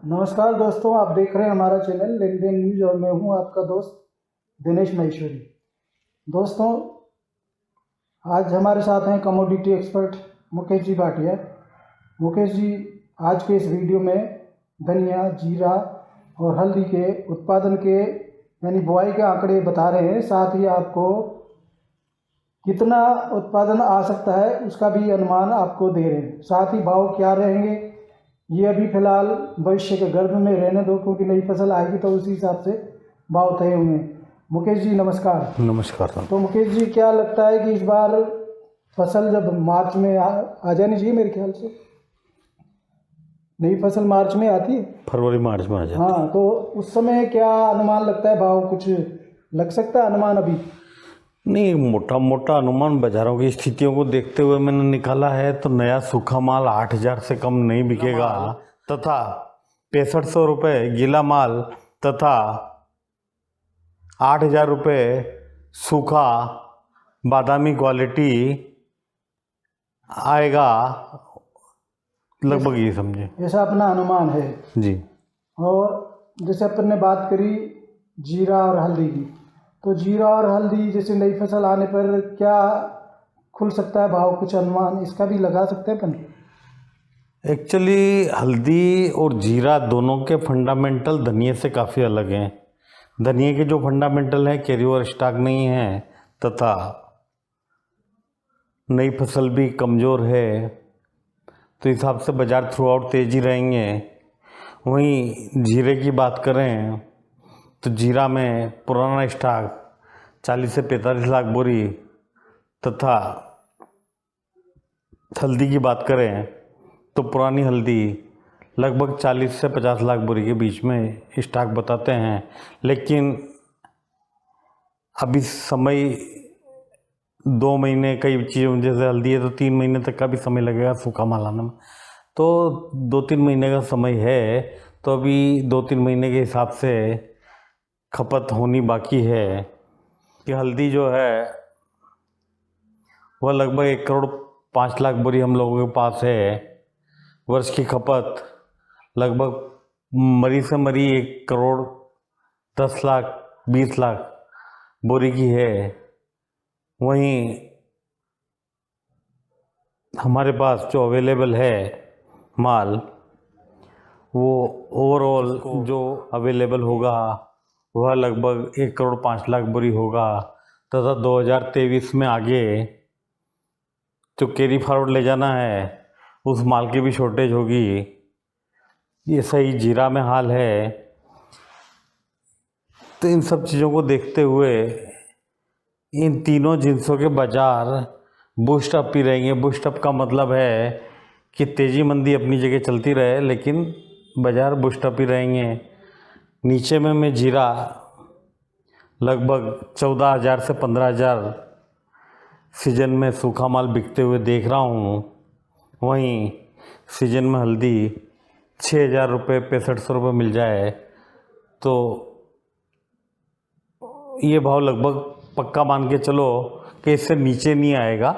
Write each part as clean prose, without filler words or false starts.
नमस्कार दोस्तों, आप देख रहे हैं हमारा चैनल लेन देन न्यूज और मैं हूं आपका दोस्त दिनेश महेश्वरी। दोस्तों, आज हमारे साथ हैं कमोडिटी एक्सपर्ट मुकेश जी भाटिया। मुकेश जी आज के इस वीडियो में धनिया, जीरा और हल्दी के उत्पादन के यानी बुआई के आंकड़े बता रहे हैं, साथ ही आपको कितना उत्पादन आ सकता है उसका भी अनुमान आपको दे रहे हैं। साथ ही भाव क्या रहेंगे ये अभी फ़िलहाल भविष्य के गर्भ में रहने दो, क्योंकि नई फसल आएगी तो उसी हिसाब से भाव तय हुए। मुकेश जी नमस्कार। नमस्कार। तो मुकेश जी, क्या लगता है कि इस बार फसल जब मार्च में आ जानी चाहिए, मेरे ख्याल से नई फसल मार्च में आती है, फरवरी मार्च में आ जाती है। हाँ, तो उस समय क्या अनुमान लगता है, भाव कुछ लग सकता है अनुमान? अभी नहीं, मोटा मोटा अनुमान बाजारों की स्थितियों को देखते हुए मैंने निकाला है तो नया सूखा माल 8,000 से कम नहीं बिकेगा तथा 6500 रुपये गीला माल तथा 8,000 रुपये सूखा बादामी क्वालिटी आएगा, लगभग ये समझे, ऐसा अपना अनुमान है जी। और जैसे अपन ने बात करी जीरा और हल्दी की, तो जीरा और हल्दी जैसे नई फसल आने पर क्या खुल सकता है भाव? कुछ अनुमान इसका भी लगा सकते हैं अपन? एक्चुअली हल्दी और जीरा दोनों के फंडामेंटल धनिये से काफ़ी अलग हैं। धनिये के जो फंडामेंटल हैं, कैरी ओवर स्टॉक नहीं है तथा नई फसल भी कमज़ोर है, तो इस हिसाब से बाज़ार थ्रू आउट तेज़ी रहेंगे। वहीं जीरे की बात करें तो जीरा में पुराना स्टॉक 40 से 45 लाख बोरी तथा हल्दी की बात करें तो पुरानी हल्दी लगभग 40 से 50 लाख बोरी के बीच में स्टॉक बताते हैं। लेकिन अभी समय 2 महीने, कई चीज़ों जैसे हल्दी है तो 3 महीने तक का भी समय लगेगा सूखा माल आने में, तो 2-3 महीने का समय है। तो अभी 2-3 महीने के हिसाब से खपत होनी बाकी है कि हल्दी जो है वह लगभग 1 करोड़ 5 लाख बोरी हम लोगों के पास है। वर्ष की खपत लगभग मरी से मरी 1 करोड़ 10 लाख 20 लाख बोरी की है। वहीं हमारे पास जो अवेलेबल है माल, वो ओवरऑल जो अवेलेबल होगा वह लगभग 1 करोड़ 5 लाख बोरी होगा तथा 2023 में आगे जो कैरी फॉरवर्ड ले जाना है उस माल की भी शॉर्टेज होगी। ये सही जीरा में हाल है। तो इन सब चीज़ों को देखते हुए इन तीनों जिन्सों के बाज़ार बूस्ट अप ही रहेंगे। बूस्ट अप का मतलब है कि तेज़ी मंदी अपनी जगह चलती रहे लेकिन बाज़ार बूस्ट अप ही रहेंगे। नीचे में मैं जीरा लगभग 14,000 से 15,000 सीजन में सूखा माल बिकते हुए देख रहा हूँ। वहीं सीजन में हल्दी 6,000 रुपये 6500 रुपये मिल जाए तो ये भाव लगभग पक्का मान के चलो कि इससे नीचे नहीं आएगा।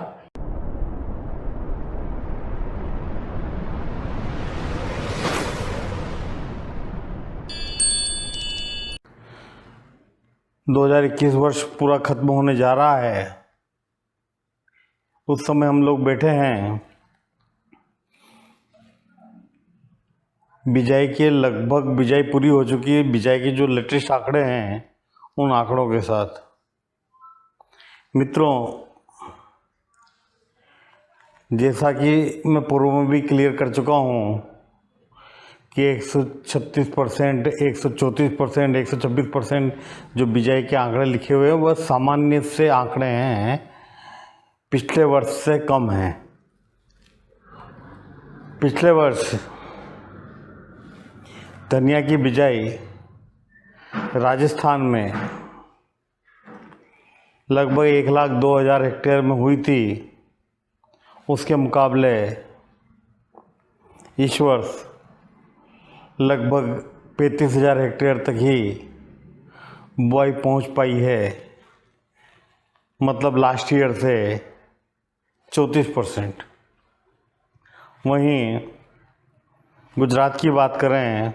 दो 2021 वर्ष पूरा खत्म होने जा रहा है। उस समय हम लोग बैठे हैं बिजाई के, लगभग बिजाई पूरी हो चुकी है। बिजाई के जो लेटेस्ट आंकड़े हैं उन आंकड़ों के साथ मित्रों, जैसा कि मैं पूर्व में भी क्लियर कर चुका हूँ कि 136%, 134%, 126% जो बिजाई के आंकड़े लिखे हुए हैं वह सामान्य से आंकड़े हैं, पिछले वर्ष से कम हैं। पिछले वर्ष धनिया की बिजाई राजस्थान में लगभग 1,02,000 हेक्टेयर में हुई थी। उसके मुकाबले इस वर्ष लगभग 35,000 हेक्टेयर तक ही बुआई पहुंच पाई है, मतलब लास्ट ईयर से 34%। वहीं गुजरात की बात करें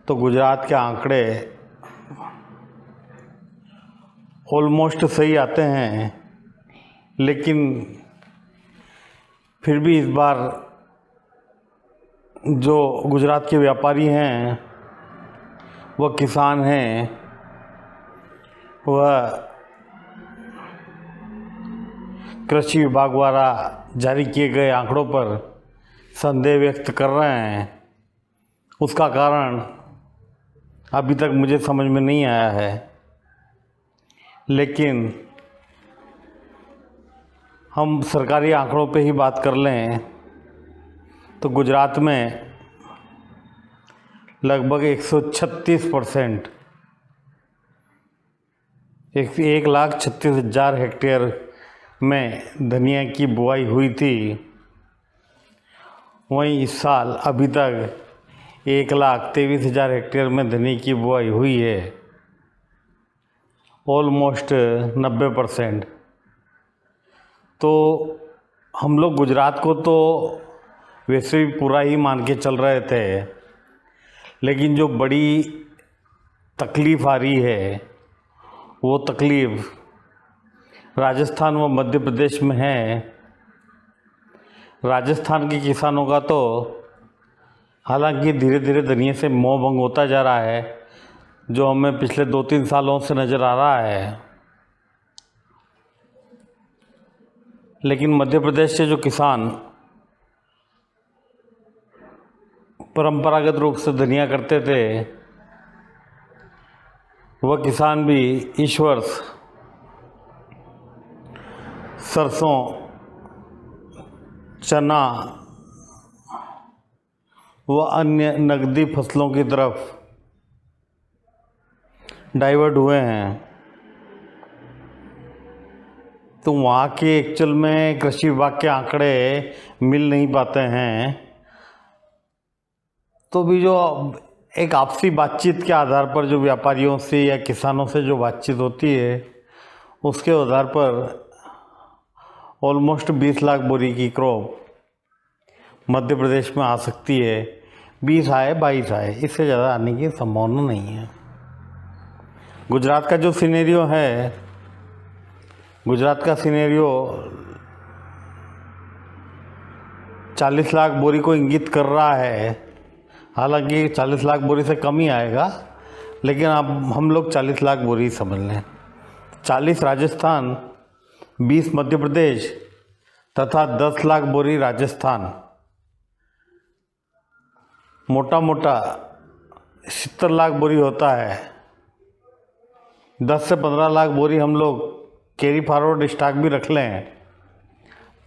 तो गुजरात के आंकड़े ऑलमोस्ट सही आते हैं, लेकिन फिर भी इस बार जो गुजरात के व्यापारी हैं, वह किसान हैं, वह कृषि विभाग द्वारा जारी किए गए आंकड़ों पर संदेह व्यक्त कर रहे हैं। उसका कारण अभी तक मुझे समझ में नहीं आया है, लेकिन हम सरकारी आंकड़ों पे ही बात कर लें तो गुजरात में लगभग 136%, 1,36,000 हेक्टेयर में धनिया की बुआई हुई थी। वहीं इस साल अभी तक 1,23,000 हेक्टेयर में धनिया की बुआई हुई है, ऑलमोस्ट 90%। तो हम लोग गुजरात को तो वैसे भी पूरा ही मान के चल रहे थे, लेकिन जो बड़ी तकलीफ़ आ रही है वो तकलीफ़ राजस्थान व मध्य प्रदेश में है। राजस्थान के किसानों का तो हालांकि धीरे धीरे धनिया से मोह भंग होता जा रहा है, जो हमें पिछले 2-3 सालों से नज़र आ रहा है। लेकिन मध्य प्रदेश के जो किसान परंपरागत रूप से धनिया करते थे, वह किसान भी इस वर्ष सरसों, चना व अन्य नकदी फसलों की तरफ डाइवर्ट हुए हैं। तो वहाँ के एक्चुअल में कृषि विभाग के आंकड़े मिल नहीं पाते हैं, तो भी जो एक आपसी बातचीत के आधार पर जो व्यापारियों से या किसानों से जो बातचीत होती है, उसके आधार पर ऑलमोस्ट 20 लाख बोरी की क्रॉप मध्य प्रदेश में आ सकती है। 20 आए 22 आए, इससे ज़्यादा आने की संभावना नहीं है। गुजरात का जो सिनेरियो है, गुजरात का सिनेरियो 40 लाख बोरी को इंगित कर रहा है। हालांकि 40 लाख बोरी से कम ही आएगा, लेकिन अब हम लोग 40 लाख बोरी समझ लें। 40 राजस्थान, 20 मध्य प्रदेश तथा 10 लाख बोरी राजस्थान। मोटा मोटा 70 लाख बोरी होता है। 10 से 15 लाख बोरी हम लोग कैरी फॉरवर्ड स्टॉक भी रख लें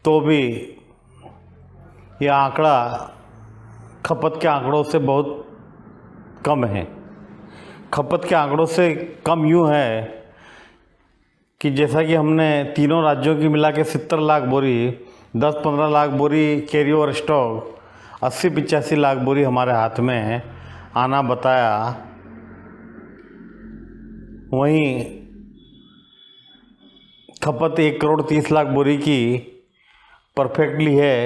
तो भी यह आंकड़ा खपत के आंकड़ों से बहुत कम है। खपत के आंकड़ों से कम यूँ है कि जैसा कि हमने तीनों राज्यों की मिला के 70 लाख बोरी, 10-15 लाख बोरी कैरी ओवर स्टॉक, 80-85 लाख बोरी हमारे हाथ में आना बताया। वहीं खपत 1,30,00,000 बोरी की परफेक्टली है।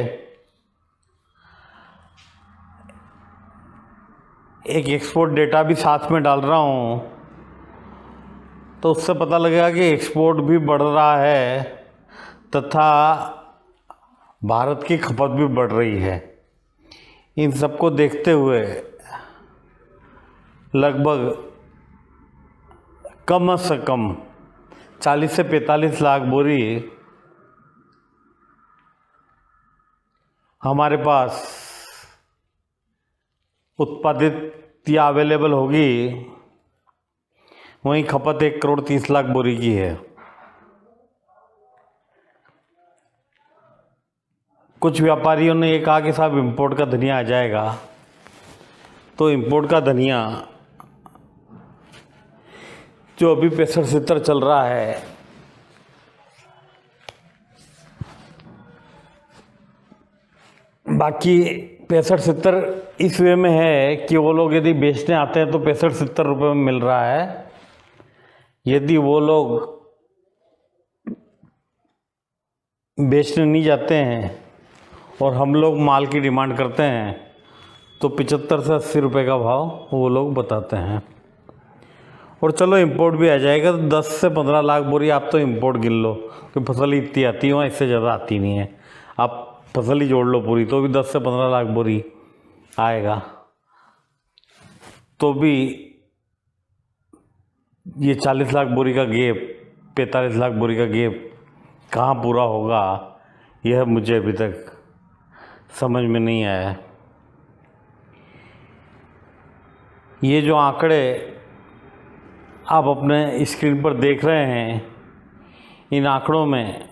एक एक्सपोर्ट डेटा भी साथ में डाल रहा हूँ, तो उससे पता लगेगा कि एक्सपोर्ट भी बढ़ रहा है तथा भारत की खपत भी बढ़ रही है। इन सबको देखते हुए लगभग कम से कम 40 से 45 लाख बोरी हमारे पास उत्पादित या अवेलेबल होगी। वहीं खपत 1,30,00,000 बोरी की है। कुछ व्यापारियों ने ये कहा कि साहब इंपोर्ट का धनिया आ जाएगा, तो इंपोर्ट का धनिया जो अभी 65-70 चल रहा है, बाकी 65-70 इस वे में है कि वो लोग यदि बेचने आते हैं तो 65-70 रुपये में मिल रहा है। यदि वो लोग बेचने नहीं जाते हैं और हम लोग माल की डिमांड करते हैं तो 75 से 80 रुपए का भाव वो लोग बताते हैं। और चलो इंपोर्ट भी आ जाएगा तो 10 से 15 लाख बोरी आप तो इंपोर्ट गिन लो, कि फसल ही इतनी आती है वहाँ, इससे ज़्यादा आती नहीं है। आप फसल ही जोड़ लो पूरी तो भी 10 से 15 लाख बोरी आएगा। तो भी ये 40 लाख बोरी का गैप, 45 लाख बोरी का गैप कहाँ पूरा होगा, यह मुझे अभी तक समझ में नहीं आया। ये जो आंकड़े आप अपने स्क्रीन पर देख रहे हैं, इन आंकड़ों में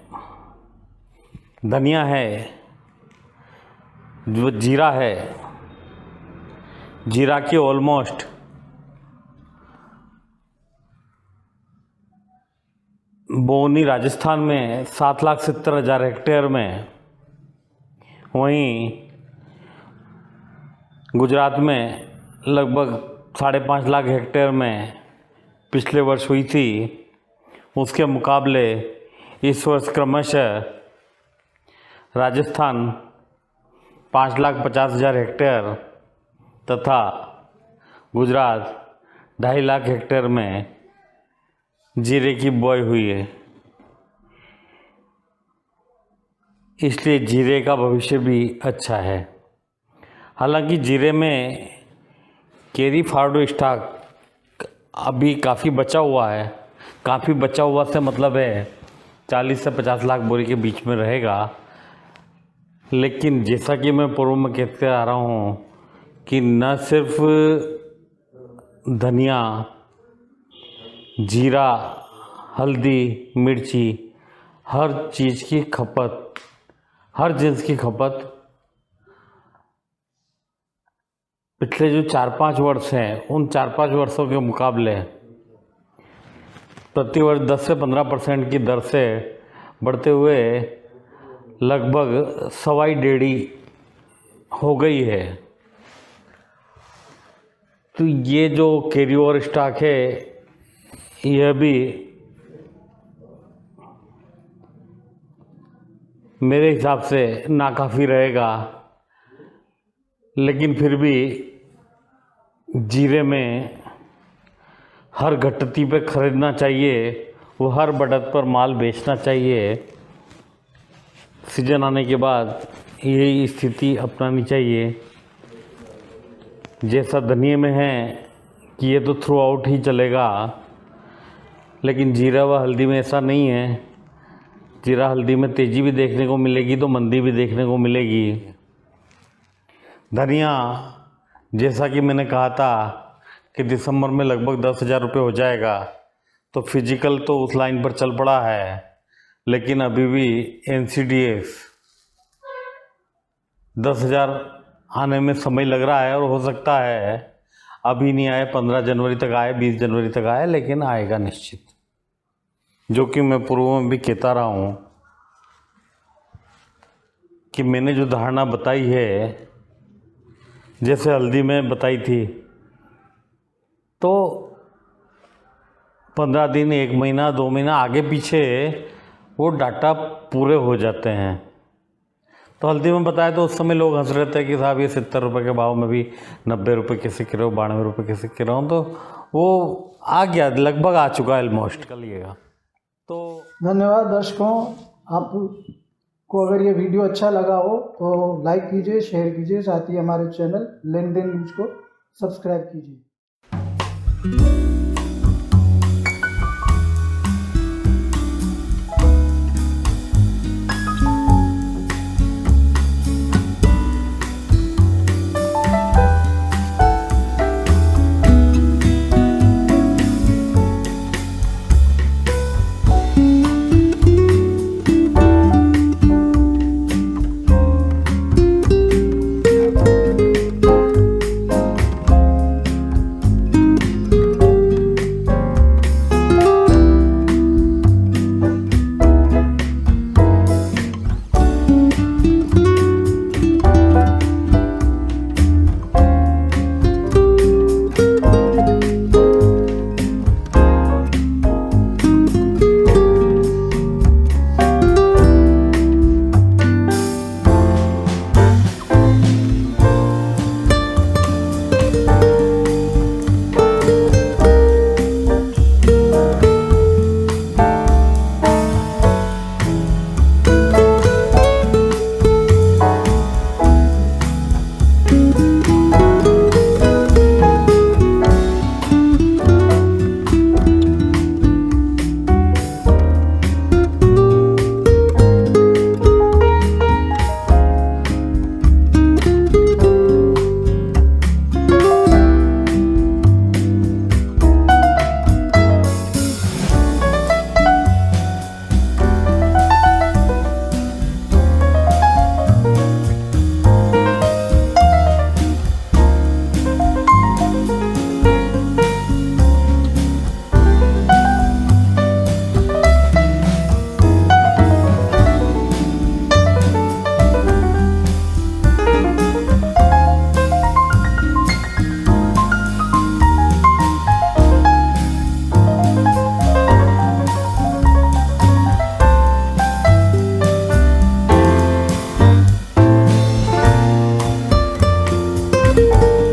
धनिया है, जो जीरा है, जीरा की ऑलमोस्ट बोनी राजस्थान में 7,70,000 हेक्टेयर में, वहीं गुजरात में लगभग 5.5 लाख हेक्टेयर में पिछले वर्ष हुई थी। उसके मुकाबले इस वर्ष क्रमशः राजस्थान 5,50,000 हेक्टेयर तथा गुजरात 2.5 लाख हेक्टेयर में जीरे की बुआई हुई है। इसलिए जीरे का भविष्य भी अच्छा है। हालांकि जीरे में कैरी फॉरवर्ड स्टॉक अभी काफ़ी बचा हुआ है। काफ़ी बचा हुआ से मतलब है 40 से 50 लाख बोरी के बीच में रहेगा। लेकिन जैसा कि मैं पूर्व में कहते आ रहा हूँ कि न सिर्फ धनिया, जीरा, हल्दी, मिर्ची, हर चीज़ की खपत, हर जिन्स की खपत पिछले जो 4-5 वर्ष हैं, उन 4-5 वर्षों के मुकाबले प्रतिवर्ष 10 से 15% की दर से बढ़ते हुए लगभग 1.25 हो गई है। तो ये जो कैरी ओवर स्टॉक है, यह भी मेरे हिसाब से नाकाफ़ी रहेगा। लेकिन फिर भी जीरे में हर घटती पे खरीदना चाहिए, वो हर बढ़त पर माल बेचना चाहिए। सीजन आने के बाद यही स्थिति अपनानी चाहिए। जैसा धनिये में है कि ये तो थ्रू आउट ही चलेगा, लेकिन जीरा व हल्दी में ऐसा नहीं है। जीरा हल्दी में तेज़ी भी देखने को मिलेगी तो मंदी भी देखने को मिलेगी। धनिया, जैसा कि मैंने कहा था कि दिसंबर में लगभग 10,000 रुपये हो जाएगा, तो फिजिकल तो उस लाइन पर चल पड़ा है। लेकिन अभी भी NCDS 10,000 आने में समय लग रहा है, और हो सकता है अभी नहीं आए, 15 जनवरी तक आए, 20 जनवरी तक आए, लेकिन आएगा निश्चित। जो कि मैं पूर्व में भी कहता रहा हूँ कि मैंने जो धारणा बताई है, जैसे हल्दी में बताई थी, तो 15 दिन, 1 महीना, 2 महीना आगे पीछे वो डाटा पूरे हो जाते हैं। तो हल्दी में बताया तो उस समय लोग हंस रहे थे कि साहब ये 70 रुपये के भाव में भी 90 रुपये कैसे गिर रहे हो, 92 रुपये कैसे गिर रहा हूँ। तो वो आ गया, लगभग आ चुका है ऑलमोस्ट, कलिएगा। तो धन्यवाद दर्शकों। आपको अगर ये वीडियो अच्छा लगा हो तो लाइक कीजिए, शेयर कीजिए, साथ ही हमारे चैनल लेन देन न्यूज को सब्सक्राइब कीजिए। है।